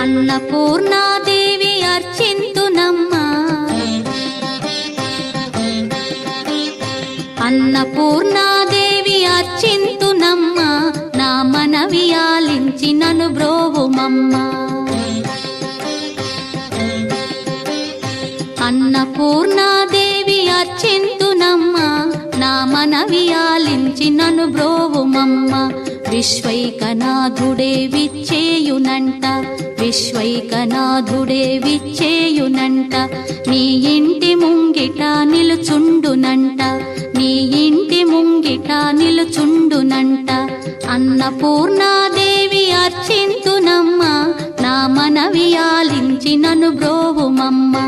అన్నపూర్ణాదేవి అర్చింతునమ్మా, అన్నపూర్ణాదేవి అర్చింతునమ్మా, నా మనవి ఆలించి నన్ను బ్రోవుమమ్మా. అన్నపూర్ణాదేవి అర్చింతునమ్మా, నా మనవి ఆలించి నన్ను బ్రోవుమమ్మా. విశ్వైకనాథుడే విచ్చేయునంట, విశ్వైకనాథుడే విచ్చేయునంట, నీ ఇంటి ముంగిట నిలుచుండునంట, నీ ఇంటి ముంగిట నిలుచుండునంట. అన్నపూర్ణాదేవి అర్చింతునమ్మా, నా మనవి ఆలించి నన్ను బ్రోవుమమ్మా.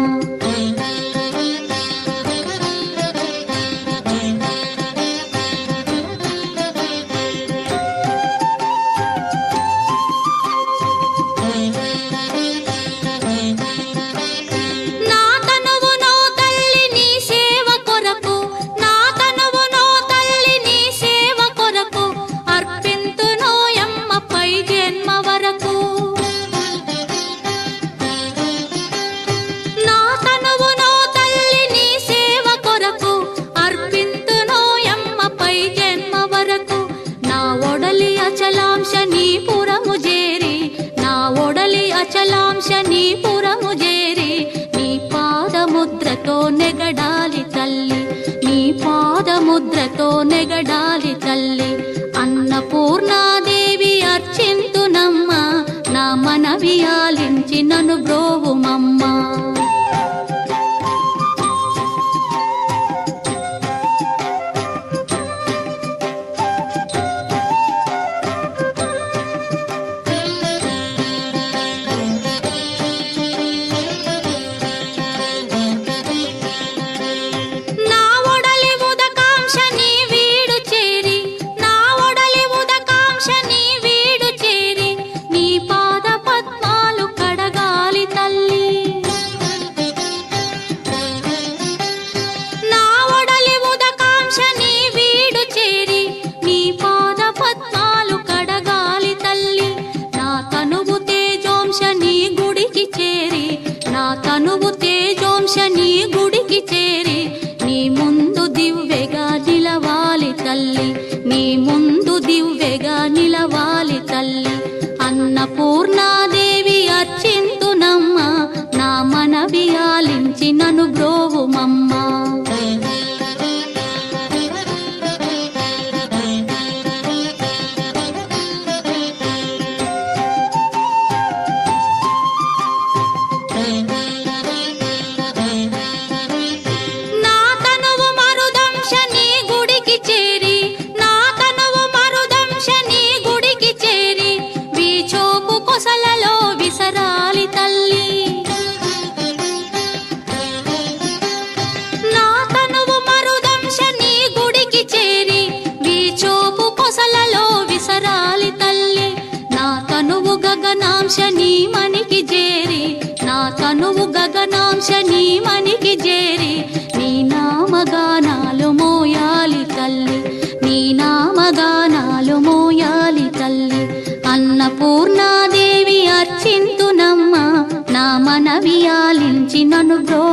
అచలాంశనీపురము చేరి నీ పాదముద్రతో నెగడాలి తల్లి, నీ పాదముద్రతో నెగడాలి తల్లి. అన్నపూర్ణాదేవి అర్చింతునమ్మా, నా మనవి ఆలించి నన్ను బ్రోవుమమ్మా. తనువు తేజోంశని గుడికి చేరి నీ ముందు దివ్వెగా నిలవాలి తల్లి, నీ ముందు దివ్వెగా నిలవాలి తల్లి. అన్నపూర్ణాదేవి అర్చింతునమ్మా, నా మనవి ఆలించి నన్ను బ్రోవుమమ్మా. గగనాంశని మనికి చేరి, నా తనువు గగనాంశని మనికి చేరి నీ నామగానాలు మోయాలి తల్లి, నీ నామగానాలు మోయాలి తల్లి. అన్నపూర్ణాదేవి అర్చింతునమ్మా, నా మనవి ఆలించి నన్ను బ్రో